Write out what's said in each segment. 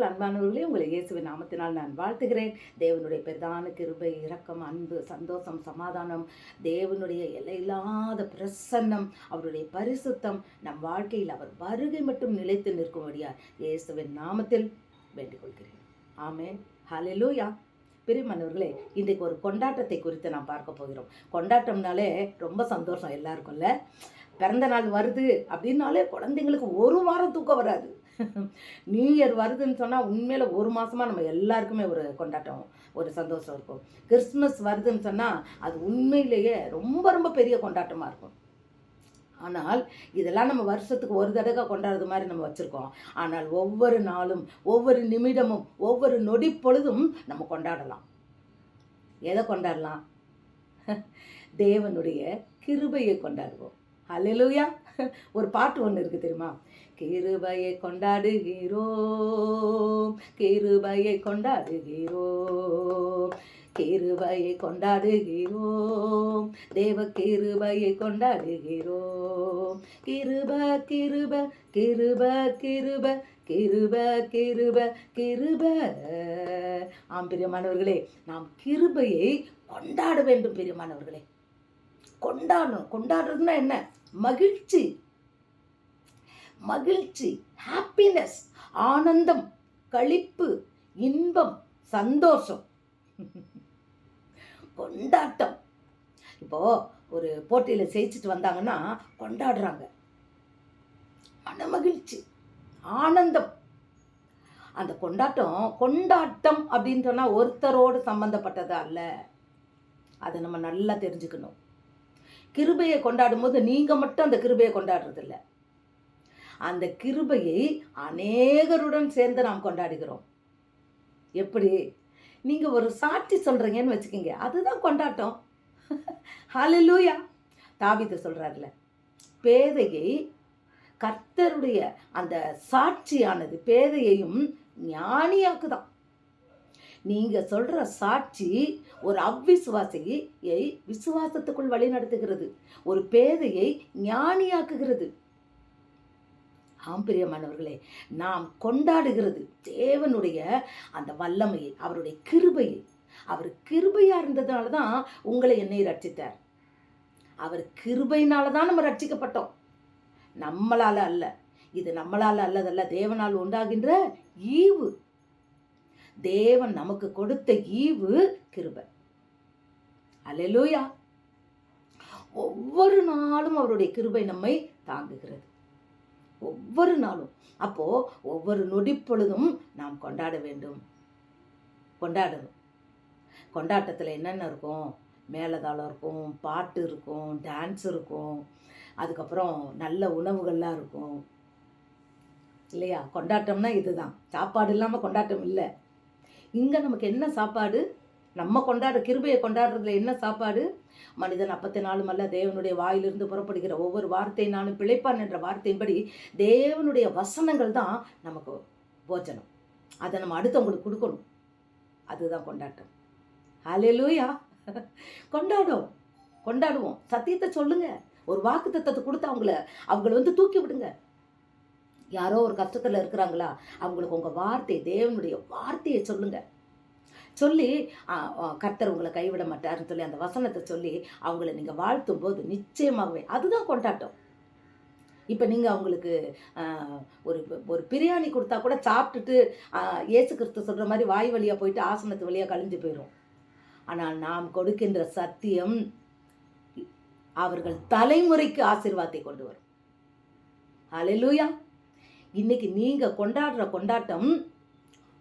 கிறிஸ்துவுக்குள் அன்பானவர்களே, உங்களை இயேசுவின் நாமத்தினால் நான் வாழ்த்துகிறேன். தேவனுடைய பிரதான கிருபை, இரக்கம், அன்பு, சந்தோஷம், சமாதானம், தேவனுடைய எல்லையில்லாத பிரசன்னம், அவருடைய பரிசுத்தம் நம் வாழ்க்கையில் அவர் வருகை மட்டும் நிலைத்து நிற்கும்படியா இயேசுவின் நாமத்தில் வேண்டிக் கொள்கிறேன். ஆமென். ஹல்லேலூயா. பிரியமானவர்களே, இன்றைக்கு ஒரு கொண்டாட்டத்தை குறித்து நாம் பார்க்க போகிறோம். கொண்டாட்டம்னாலே ரொம்ப சந்தோஷம் எல்லாருக்கும்ல. பிறந்த நாள் வருது அப்படின்னாலே குழந்தைங்களுக்கு ஒரு வாரம் தூக்கம் வராது. நியூ இயர் வருதுன்னு சொன்னால் உண்மையில் ஒரு மாதமாக நம்ம எல்லாருக்குமே ஒரு கொண்டாட்டம், ஒரு சந்தோஷம் இருக்கும். கிறிஸ்மஸ் வருதுன்னு சொன்னால் அது உண்மையிலேயே ரொம்ப ரொம்ப பெரிய கொண்டாட்டமாக இருக்கும். ஆனால் இதெல்லாம் நம்ம வருஷத்துக்கு ஒரு தடவை கொண்டாடுறது மாதிரி நம்ம வச்சுருக்கோம். ஆனால் ஒவ்வொரு நாளும், ஒவ்வொரு நிமிடமும், ஒவ்வொரு நொடி பொழுதும் நம்ம கொண்டாடலாம். எதை கொண்டாடலாம்? தேவனுடைய கிருபையை கொண்டாடுவோம். ஹல்லேலூயா. ஒரு பாட்டு ஒன்று இருக்குது தெரியுமா? கிருபையை கொண்டாடுகிறோம், கிருபையை கொண்டாடுகிறோம், கிருபையை கொண்டாடுகிறோம், தேவ கிருபையை கொண்டாடுகிறோம். கிருப கிருப கிருப கிருப கிருப கிருப கிருப. ஆம் பிரியமானவர்களே, நாம் கிருபையை கொண்டாட வேண்டும். பிரியமானவர்களே, கொண்டாடணும். கொண்டாடுறதுன்னா என்ன? மகிழ்ச்சி, மகிழ்ச்சி, ஹாப்பினஸ், ஆனந்தம், களிப்பு, இன்பம், சந்தோஷம், கொண்டாட்டம். இப்போ ஒரு போட்டியில் ஜெயிச்சுட்டு வந்தாங்கன்னா கொண்டாடுறாங்க. மன மகிழ்ச்சி, ஆனந்தம். அந்த கொண்டாட்டம் அப்படின்னு சொன்னா ஒருத்தரோடு சம்பந்தப்பட்டது அல்ல. அதை நம்ம நல்லா தெரிஞ்சுக்கணும். கிருபையை கொண்டாடும் போது நீங்க மட்டும் அந்த கிருபையை கொண்டாடுறது இல்லை. அந்த கிருபையை அநேகருடன் சேர்ந்து நாம் கொண்டாடுகிறோம். எப்படி? நீங்க ஒரு சாட்சி சொல்றீங்கன்னு வச்சுக்கோங்க, அதுதான் கொண்டாட்டம். ஹல்லேலூயா. தாவீது சொல்றாருல, பேதையை கர்த்தருடைய அந்த சாட்சியானது பேதையையும் ஞானியாக்குதான். நீங்க சொல்ற சாட்சி ஒரு அவ்விசுவாசியை விசுவாசத்துக்குள் வழி நடத்துகிறது, ஒரு பேதையை ஞானியாக்குகிறது. ஆம் பிரியமானவர்களே, நாம் கொண்டாடுகிறது தேவனுடைய அந்த வல்லமையை, அவருடைய கிருபையை. அவர் கிருபையா இருந்ததுனால தான் உங்களை என்னை ரட்சித்தார். அவர் கிருபையினால தான் நம்ம ரட்சிக்கப்பட்டோம், நம்மளால அல்ல. இது நம்மளால அல்லதல்ல, தேவனால் உண்டாகின்ற ஈவு. தேவன் நமக்கு கொடுத்த ஈவு கிருபை. அல்லேலூயா. ஒவ்வொரு நாளும் அவருடைய கிருபை நம்மை தாங்குகிறது, ஒவ்வொரு நாளும். அப்போ ஒவ்வொரு நொடி பொழுதும் நாம் கொண்டாட வேண்டும், கொண்டாடணும். கொண்டாட்டத்தில் என்னென்ன இருக்கும்? மேலதாளம் இருக்கும், பாட்டு இருக்கும், டான்ஸ் இருக்கும், அதுக்கப்புறம் நல்ல உணவுகள்லாம் இருக்கும் இல்லையா? கொண்டாட்டம்னா இதுதான். சாப்பாடு இல்லாமல் கொண்டாட்டம் இல்லை. இங்கே நமக்கு என்ன சாப்பாடு? நம்ம கிருபையை கொண்டாடுறதுல என்ன சாப்பாடு? மனிதன் அப்பத்தினாலும் அல்ல, தேவனுடைய வாயிலிருந்து புறப்படுகிற ஒவ்வொரு வார்த்தையினாலும் பிழைப்பான் என்ற வார்த்தையின்படி தேவனுடைய வசனங்கள் தான் நமக்கு போஜனம். அதை நம்ம அடுத்தவங்களுக்கு கொடுக்கணும். அதுதான் கொண்டாட்டம். ஹல்லேலூயா. கொண்டாடுவோம். சத்தியத்தை சொல்லுங்க. ஒரு வாக்குத்தத்தத்தை கொடுத்து அவங்கள தூக்கி விடுங்க. யாரோ ஒரு கஷ்டத்தில் இருக்கிறாங்களா, அவங்களுக்கு உங்கள் வார்த்தை, தேவனுடைய வார்த்தையை சொல்லுங்க. சொல்லி கர்த்தர் உங்களை கைவிட மாட்டாருன்னு சொல்லி அந்த வசனத்தை சொல்லி அவங்கள நீங்கள் வாழ்த்தும் போது நிச்சயமாகவே அதுதான் கொண்டாட்டம். இப்போ நீங்கள் அவங்களுக்கு ஒரு பிரியாணி கொடுத்தா கூட சாப்பிட்டுட்டு இயேசு கிறிஸ்து சொல்கிற மாதிரி வாய் வழியாக போயிட்டு ஆசனத்து வழியாக கழிஞ்சு போயிடும். ஆனால் நாம் கொடுக்கின்ற சத்தியம் அவர்கள் தலைமுறைக்கு ஆசீர்வாதத்தை கொண்டு வரும். ஹல்லேலூயா. இன்னைக்கு நீங்கள் கொண்டாடுற கொண்டாட்டம்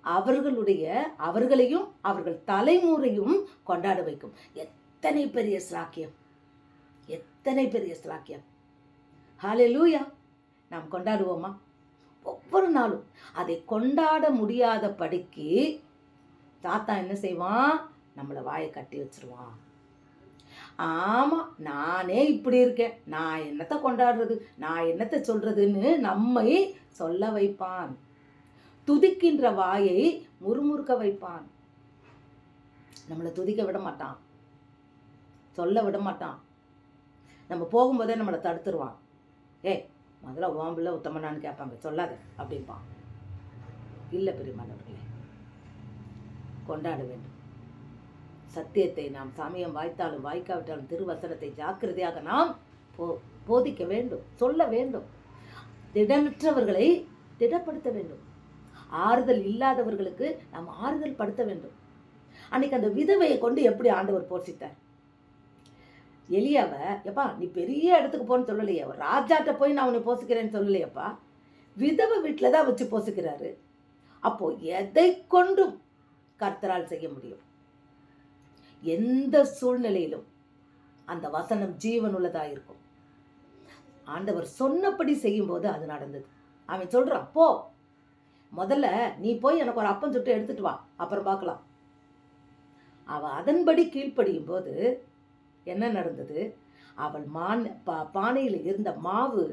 அவர்களையும் அவர்கள் தலைமுறையும் கொண்டாட வைக்கும். எத்தனை பெரிய ஸ்லாக்கியம், எத்தனை பெரிய ஸ்லாக்கியம். ஹல்லேலூயா. நாம் கொண்டாடுவோமா? ஒவ்வொரு நாளும். அதை கொண்டாட முடியாத படிக்கு தாத்தா என்ன செய்வான்? நம்மளை வாயை கட்டி வச்சிருவான். ஆமாம், நானே இப்படி இருக்கேன், நான் என்னத்தை கொண்டாடுறது, நான் என்னத்தை சொல்றதுன்னு நம்மை சொல்ல வைப்பான். துதிக்கின்ற வாயை முறுமுறுக்க வைப்பான். நம்மளை துதிக்க விட மாட்டான், சொல்ல விட மாட்டான். நம்ம போகும்போதே நம்மளை தடுத்துருவான். முதல்ல உன் பிள்ளை உத்தமனான்னு கேட்பாங்க, சொல்லாத அப்படின்பான். இல்லை பிரியமானவர்களே, கொண்டாட வேண்டும். சத்தியத்தை நாம் சமயம் வாய்த்தாலும் வாய்க்காவிட்டாலும் திருவசனத்தை ஜாக்கிரதையாக நாம் போதிக்க வேண்டும், சொல்ல வேண்டும். திடமற்றவர்களை திடப்படுத்த வேண்டும். ஆறுதல் இல்லாதவர்களுக்கு நாம் ஆறுதல் படுத்த வேண்டும். அன்னைக்கு அந்த விதவையை கொண்டு எப்படி ஆண்டவர் போஷித்தார்? எலியாவை, எப்பா நீ பெரிய இடத்துக்கு போன்னு சொல்லலையே, ராஜாட்ட போய் நான் உன்னை போசிக்கிறேன்னு சொல்லலையப்பா, விதவை வீட்டில் தான் வச்சு போசிக்கிறாரு. அப்போ எதை கொண்டும் கர்த்தரால் செய்ய முடியும். எந்த சூழ்நிலையிலும் அந்த வசனம் ஜீவன் உள்ளதா இருக்கும். ஆண்டவர் சொன்னபடி செய்யும் போது அது நடந்தது. அவன் சொல்றான், போ முதல்ல நீ போய் எனக்கு ஒரு அப்பம் சுட்டு எடுத்துட்டு வா, அப்புறம் பார்க்கலாம். அவள் அதன்படி கீழ்ப்படியும் போது என்ன நடந்தது? அவள் பானையில் இருந்த மாவு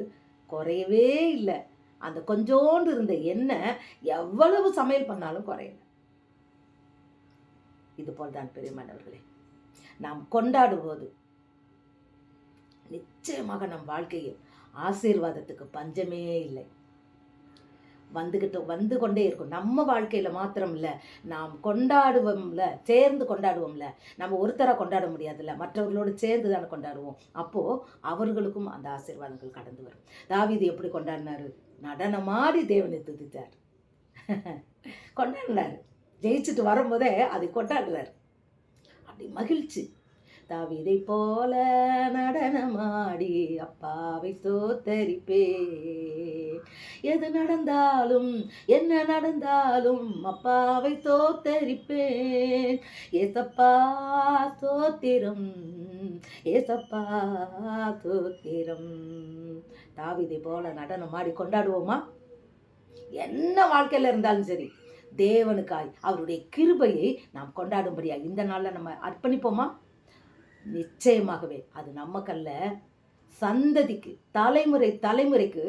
குறையவே இல்லை. அந்த கொஞ்சோண்டு இருந்த எண்ணெய் எவ்வளவு சமையல் பண்ணாலும் குறையல. இது போல்தான் பிரியமானவர்களே, நாம் கொண்டாடும்போது நிச்சயமாக நம் வாழ்க்கையில் ஆசீர்வாதத்துக்கு பஞ்சமே இல்லை. வந்து கொண்டே இருக்கும். நம்ம வாழ்க்கையில் மாத்திரம் இல்லை, நாம் கொண்டாடுவோம்ல, சேர்ந்து கொண்டாடுவோம்ல. நம்ம ஒருத்தராக கொண்டாட முடியாதுல்ல, மற்றவர்களோடு சேர்ந்து தானே கொண்டாடுவோம். அப்போது அவர்களுக்கும் அந்த ஆசீர்வாதங்கள் கடந்து வரும். தாவீது எப்படி கொண்டாடினாரு? நடனமாடி தேவனை துதித்தார், கொண்டாடினார். ஜெயிச்சுட்டு வரும்போதே அதை கொண்டாடுறார். அப்படி மகிழ்ச்சி. தாவீதை போல நடனமாடி அப்பாவை ஸ்தோத்தரிப்பேன். எது நடந்தாலும் என்ன நடந்தாலும் அப்பாவை ஸ்தோத்தரிப்பேன். ஏசப்பா ஸ்தோத்திரம், ஏசப்பா ஸ்தோத்திரம். தாவீதை போல நடனமாடி கொண்டாடுவோமா? என்ன வாழ்க்கையில் இருந்தாலும் சரி, தேவனுக்காய் அவருடைய கிருபையை நாம் கொண்டாடும்படியாக இந்த நாளில் நம்ம அர்ப்பணிப்போமா? நிச்சயமாகவே அது நமக்கல்ல, சந்ததிக்கு, தலைமுறைக்கு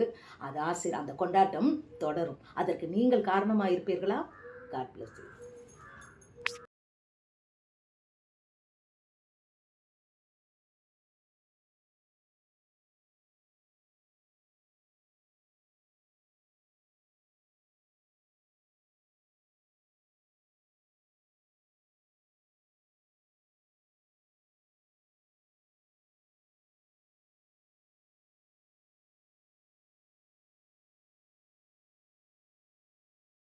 அது அந்த கொண்டாட்டம் தொடரும். அதற்கு நீங்கள் காரணமாக இருப்பீர்களா? God bless you.